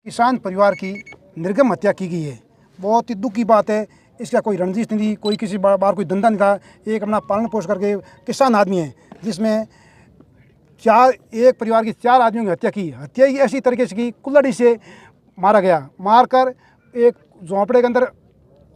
किसान परिवार की निर्गम हत्या की गई है। बहुत ही दुख की बात है। इसका कोई रंजिश नहीं थी, कोई किसी बार कोई धंधा नहीं था। एक अपना पालन पोषण करके किसान आदमी है, जिसमें एक परिवार की 4 आदमियों की हत्या की। हत्या ही ऐसी तरीके से की, कुल्हाड़ी से मारा गया। मारकर एक झोंपड़े के अंदर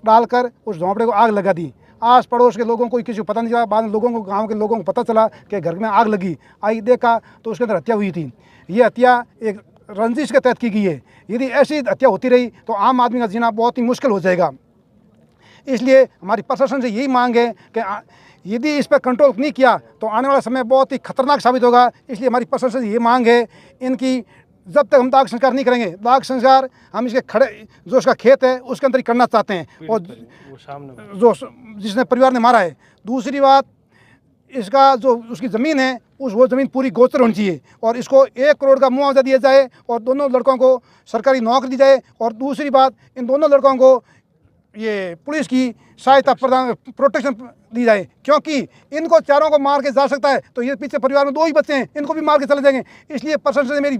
डालकर उस झोंपड़े को आग लगा दी। आस पड़ोस के लोगों को किसी को पता नहीं चला। बाद में लोगों को, गांव के लोगों को पता चला कि घर में आग लगी। आई देखा तो उसके अंदर हत्या हुई थी। ये हत्या एक रंजिश के तहत की गई है। यदि ऐसी हत्या होती रही तो आम आदमी का जीना बहुत ही मुश्किल हो जाएगा। इसलिए हमारी प्रशासन से यही मांग है कि यदि इस पर कंट्रोल नहीं किया तो आने वाला समय बहुत ही खतरनाक साबित होगा। इसलिए हमारी प्रशासन से ये मांग है, इनकी जब तक हम दाग संस्कार नहीं करेंगे, दाग संस्कार हम इसके खड़े जो उसका खेत है उसके अंदर ही करना चाहते हैं, और जो जिसने परिवार ने मारा है। दूसरी बात, इसका जो उसकी ज़मीन है वो ज़मीन पूरी गोचर होनी चाहिए, और इसको 1 करोड़ का मुआवजा दिया जाए, और दोनों लड़कों को सरकारी नौकरी दी जाए। और दूसरी बात, इन दोनों लड़कों को ये पुलिस की सहायता प्रदान, प्रोटेक्शन दी जाए, क्योंकि इनको चारों को मार के जा सकता है तो ये पीछे परिवार में 2 ही बच्चे हैं, इनको भी मार के चले जाएंगे। इसलिए प्रशासन से मेरी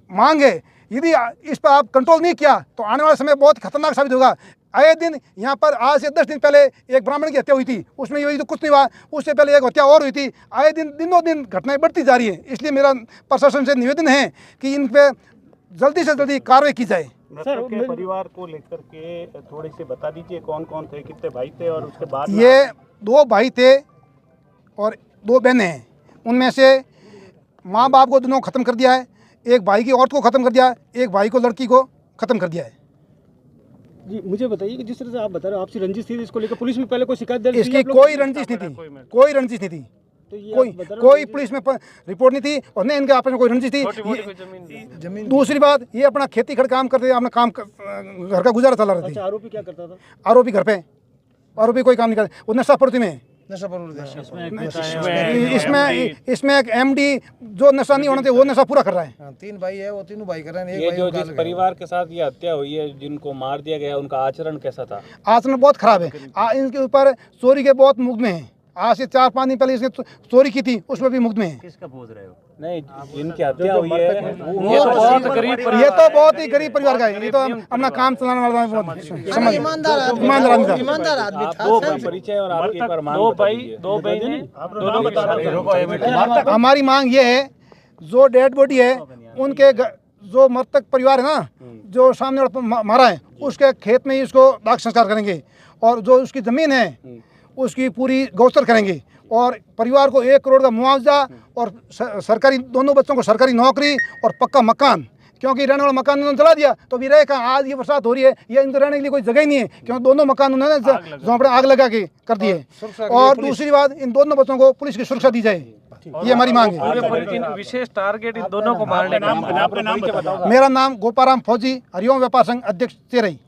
मांग है, यदि इस पर आप कंट्रोल नहीं किया तो आने वाला समय बहुत खतरनाक साबित होगा। आए दिन यहाँ पर आज से 10 दिन पहले एक ब्राह्मण की हत्या हुई थी, उसमें यही तो कुछ नहीं हुआ। उससे पहले एक हत्या और हुई थी। आए दिन दिनों दिन घटनाएं बढ़ती जा रही है। इसलिए मेरा प्रशासन से निवेदन है कि इन पर जल्दी से जल्दी कार्रवाई की जाए। सर, के परिवार को लेकर के थोड़ी सी बता दीजिए, कौन कौन थे, कितने भाई थे, और उसके बाद ये 2 भाई थे और 2 बहनें हैं। उनमें से माँ बाप को दोनों ख़त्म कर दिया है। एक भाई की औरत को ख़त्म कर दिया है, एक भाई को, लड़की को ख़त्म कर दिया है। जी, मुझे बताइए कि जिस तरह से आप बता रहे हो आपसी रंजिश थी, इसको लेकर पुलिस में पहले कोई शिकायत दर्ज? इसकी कोई रंजिश नहीं थी, कोई रंजिश नहीं थी। तो कोई पुलिस में रिपोर्ट नहीं थी, और न इनके आपस में कोई रंजिश थी। दूसरी बात, ये अपना खेती खड़ काम करते, अपना काम घर का गुजारा चला रहे थे। अच्छा, आरोपी क्या करता था? आरोपी घर पे, आरोपी कोई काम नहीं करते। वो नशा प्रवृत्ति में, इसमें एक MD जो नशा नहीं होना चाहिए वो नशा पूरा कर रहा है। 3 भाई है, वो तीनों भाई कर रहे हैं। ये जो जिस परिवार के साथ ये हत्या हुई है, जिनको मार दिया गया, उनका आचरण कैसा था? आचरण बहुत खराब है। इनके ऊपर चोरी के बहुत मुकदमे हैं। आज से 4-5 दिन पहले इसने चोरी की थी, उसमें भी मुकदमे हैं। किसका पूछ रहे हो? नहीं, जिनकी हत्या हुई है ये तो बहुत ही गरीब परिवार का है। ये तो अपना काम चलाने वाला ईमानदार आदमी था। दो परिचय और आपके एक बार मांग दो बहनें दोनों बता। हमारी मांग ये है, जो डेड बॉडी है उनके जो मृतक परिवार है ना, जो सामने वाला मारा है, उसके खेत में ही उसको दाह संस्कार करेंगे, और जो उसकी ज़मीन है उसकी पूरी गौचर करेंगे, और परिवार को 1 करोड़ का मुआवजा, और सरकारी, दोनों बच्चों को सरकारी नौकरी और पक्का मकान, क्योंकि रहने वाला मकान उन्होंने जला दिया तो अभी रहे कहाँ। आज ये बरसात हो रही है, ये इनको रहने के लिए कोई जगह ही नहीं है, क्योंकि दोनों मकान उन्होंने झोंपड़े आग लगा के कर दिए। और दूसरी बात, इन दोनों बच्चों को पुलिस की सुरक्षा दी जाए, ये हमारी मांग है। विशेष टारगेट इन दोनों को मारने का। मेरा नाम गोपाराम फौजी, हरिओम व्यापार संघ अध्यक्ष चेरई।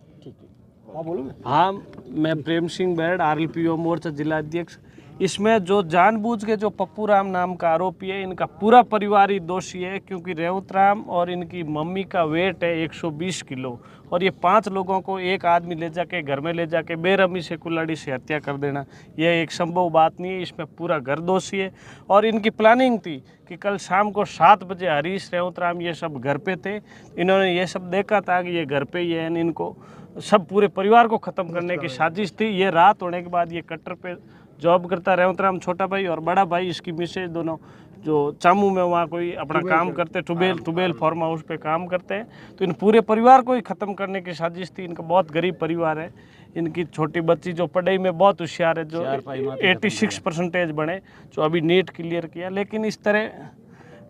हाँ, मैं प्रेम सिंह बैड, RLPO मोर्चा जिला अध्यक्ष। इसमें जो जानबूझ के जो पप्पू राम नाम का आरोपी है, इनका पूरा परिवार ही दोषी है, क्योंकि रेवत राम और इनकी मम्मी का वेट है 120 किलो, और ये 5 लोगों को एक आदमी ले जाके घर में ले जाके बेरहमी से कुल्हाड़ी से हत्या कर देना, यह एक संभव बात नहीं है। इसमें पूरा घर दोषी है। और इनकी प्लानिंग थी कि कल शाम को 7 बजे हरीश, रेवत राम ये सब घर पे थे। इन्होंने ये सब देखा था कि ये घर पे ही है, इनको सब पूरे परिवार को ख़त्म करने की साजिश थी। ये रात होने के बाद ये कट्टर पे जॉब करता रेवत राम छोटा भाई, और बड़ा भाई इसकी मिसेज, दोनों जो चामू में वहाँ कोई अपना काम करते, टुबेल फार्म हाउस पे काम करते हैं। तो इन पूरे परिवार को ही ख़त्म करने की साजिश थी। इनका बहुत गरीब परिवार है। इनकी छोटी बच्ची जो पढ़ाई में बहुत होशियार है, जो 86% बने, जो अभी नीट क्लियर किया। लेकिन इस तरह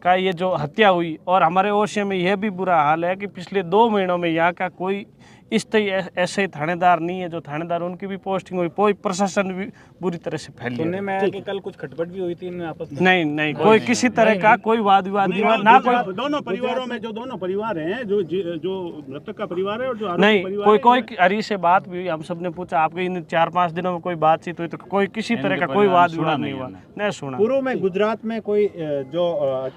का ये जो हत्या हुई, और हमारे ओसिया में यह भी बुरा हाल है कि पिछले 2 महीनों में यहाँ का कोई इस तरह ऐसे थानेदार नहीं है। जो थानेदार, उनकी भी पोस्टिंग हुई, कोई प्रशासन भी बुरी तरह से फैल सुनने में आया कि कल कुछ खटपट भी हुई थी इनमें आपस में? नहीं, कोई किसी तरह का कोई वाद विवाद नहीं हुआ, ना कोई। दोनों परिवारों में जो दोनों परिवार हैं, जो मृतक का परिवार है और जो नहीं, कोई हरीश से बात भी हुई, हम सब ने पूछा आपके इन 4-5 दिनों में कोई बातचीत हुई, तो कोई किसी तरह का कोई वाद विवाद नहीं हुआ, नहीं सुना। पूर्व में गुजरात में कोई जो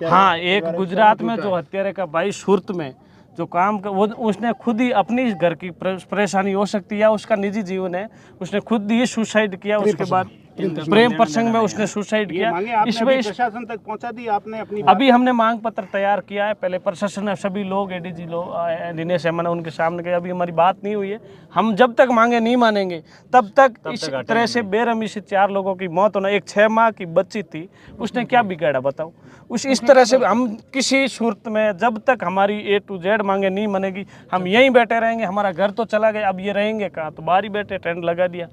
हाँ, एक गुजरात में जो हत्यारे का भाई सूरत में जो काम कर, वो उसने खुद ही अपनी घर की परेशानी हो सकती है, उसका निजी जीवन है, उसने खुद ही सुसाइड किया। उसके बाद प्रेम प्रसंग में उसने सुसाइड ये किया। मांगे आपने इसमें अभी प्रशासन तक पहुंचा दी आपने अपनी बात? अभी हमने मांग पत्र तैयार किया है। पहले प्रशासन ने सभी लोग एडीजी लोग दिनेश हेमन उनके सामने गए, अभी हमारी बात नहीं हुई है। हम जब तक मांगे नहीं मानेंगे तब तक इस तरह से बेरहमी से 4 लोगों की मौत होना। एक 6 माह की बच्ची थी, उसने क्या बिगाड़ा बताओ। इस तरह से हम किसी सूरत में जब तक हमारी A to Z मांगे नहीं मानेगी हम यहीं बैठे रहेंगे। हमारा घर तो चला गया, अब ये रहेंगे कहाँ, तो बाहर ही बैठे टेंट लगा दिया।